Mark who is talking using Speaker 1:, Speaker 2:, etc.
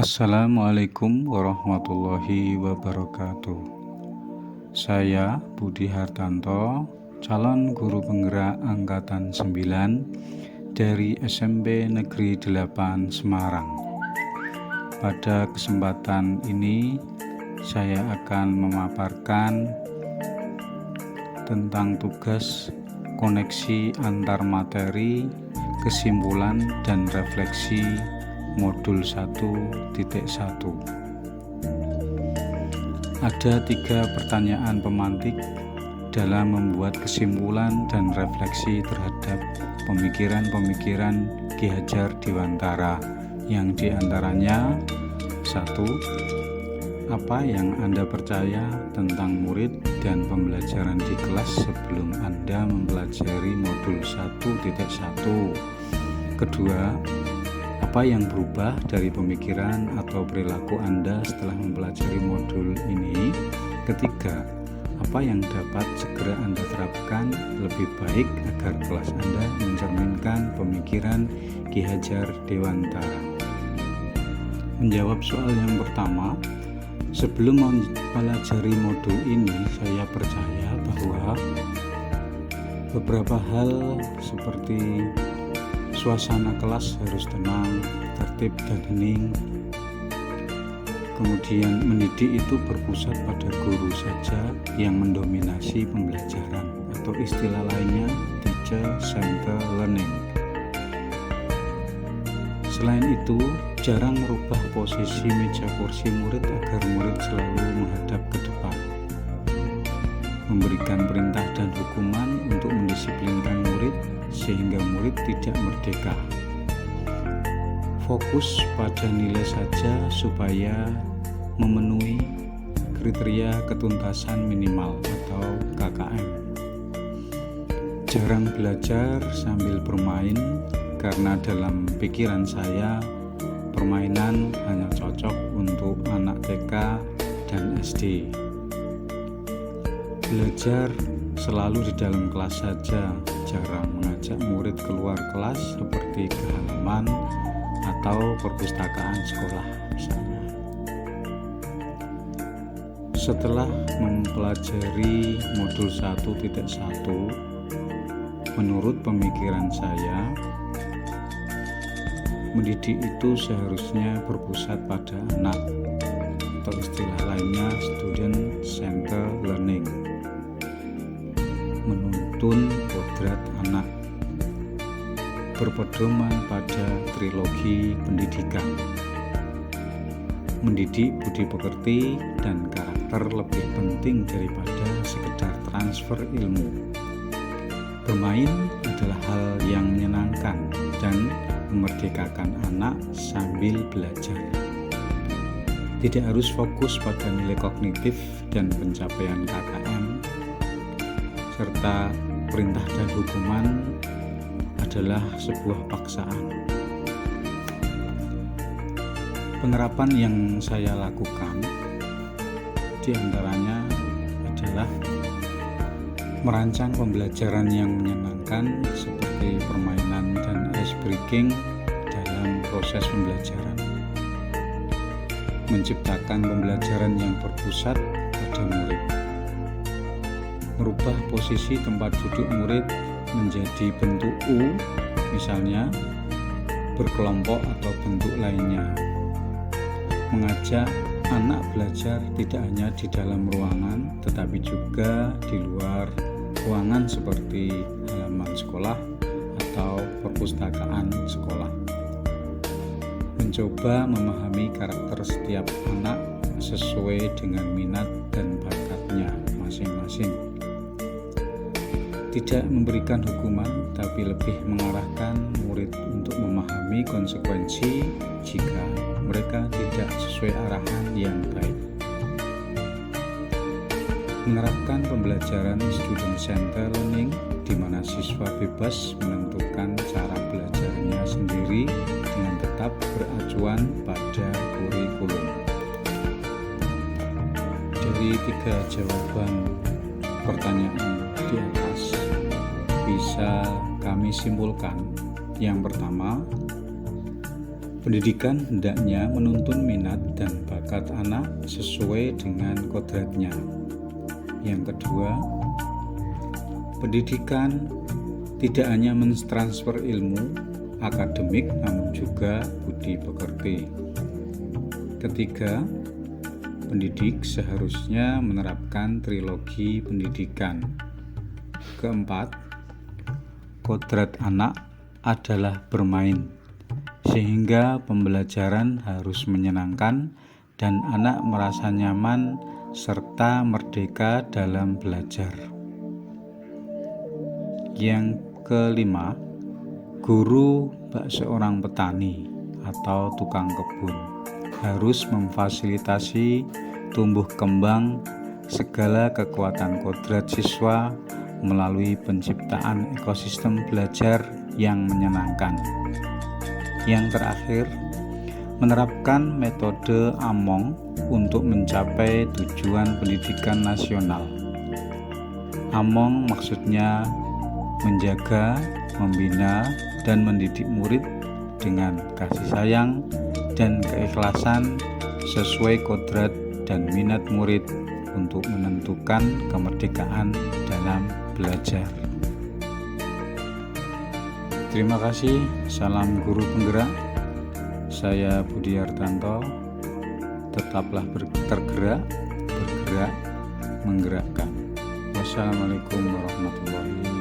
Speaker 1: Assalamualaikum warahmatullahi wabarakatuh. Saya Budi Hartanto, calon guru penggerak angkatan 9 dari SMP Negeri 8 Semarang. Pada kesempatan ini saya akan memaparkan tentang tugas koneksi antar materi, kesimpulan dan refleksi modul 1.1. Ada 3 pertanyaan pemantik dalam membuat kesimpulan dan refleksi terhadap pemikiran-pemikiran Ki Hajar Dewantara, yang diantaranya: 1. Apa yang Anda percaya tentang murid dan pembelajaran di kelas sebelum Anda mempelajari modul 1.1? Kedua, apa yang berubah dari pemikiran atau perilaku Anda setelah mempelajari modul ini? Ketiga, apa yang dapat segera Anda terapkan lebih baik agar kelas Anda mencerminkan pemikiran Ki Hajar Dewantara? Menjawab soal yang pertama, sebelum mempelajari modul ini, saya percaya bahwa beberapa hal seperti suasana kelas harus tenang, tertib dan hening. Kemudian mendidik itu berpusat pada guru saja yang mendominasi pembelajaran, atau istilah lainnya teacher-centered learning. Selain itu, jarang merubah posisi meja kursi murid agar murid selalu menghadap ke depan. Memberikan perintah dan hukuman untuk mendisiplinkan murid sehingga murid tidak merdeka. Fokus pada nilai saja supaya memenuhi kriteria ketuntasan minimal atau KKM. Jarang belajar sambil bermain, karena dalam pikiran saya permainan hanya cocok untuk anak TK dan SD. Belajar selalu di dalam kelas saja, jarang mengajak murid keluar kelas seperti ke halaman atau perpustakaan sekolah misalnya. Setelah mempelajari modul 1.1, menurut pemikiran saya, mendidik itu seharusnya berpusat pada anak, atau istilah lainnya student-centered learning. Menuntun kodrat anak, berpedoman pada trilogi pendidikan, mendidik budi pekerti dan karakter lebih penting daripada sekedar transfer ilmu. Bermain adalah hal yang menyenangkan dan memerdekakan anak sambil belajar. Tidak harus fokus pada nilai kognitif dan pencapaian KKM, serta perintah dan hukuman adalah sebuah paksaan. Penerapan yang saya lakukan diantaranya adalah merancang pembelajaran yang menyenangkan seperti permainan dan ice breaking dalam proses pembelajaran, menciptakan pembelajaran yang berpusat pada murid, merubah posisi tempat duduk murid menjadi bentuk U, misalnya berkelompok atau bentuk lainnya. Mengajak anak belajar tidak hanya di dalam ruangan, tetapi juga di luar ruangan seperti halaman sekolah atau perpustakaan sekolah. Mencoba memahami karakter setiap anak sesuai dengan minat dan bakatnya masing-masing. Tidak memberikan hukuman, tapi lebih mengarahkan murid untuk memahami konsekuensi jika mereka tidak sesuai arahan yang baik. Menerapkan pembelajaran student-centered learning, di mana siswa bebas menentukan cara belajarnya sendiri dengan tetap beracuan pada kurikulum. Dari 3 jawaban pertanyaan di atas, bisa kami simpulkan. Yang pertama, Pendidikan hendaknya menuntun minat dan bakat anak sesuai dengan kodratnya. Yang kedua, pendidikan tidak hanya mentransfer ilmu akademik namun juga budi pekerti. Ketiga, pendidik seharusnya menerapkan trilogi pendidikan. Keempat, kodrat anak adalah bermain, sehingga pembelajaran harus menyenangkan dan anak merasa nyaman serta merdeka dalam belajar. Yang kelima, guru bak seorang petani atau tukang kebun harus memfasilitasi tumbuh kembang segala kekuatan kodrat siswa melalui penciptaan ekosistem belajar yang menyenangkan. Yang terakhir, menerapkan metode AMONG untuk mencapai tujuan pendidikan nasional. AMONG maksudnya menjaga, membina, dan mendidik murid dengan kasih sayang dan keikhlasan sesuai kodrat dan minat murid untuk menentukan kemerdekaan dalam belajar. Terima kasih, salam guru penggerak. Saya Budi Hartanto. Tetaplah bergerak, menggerakkan. Wassalamualaikum warahmatullahi wabarakatuh.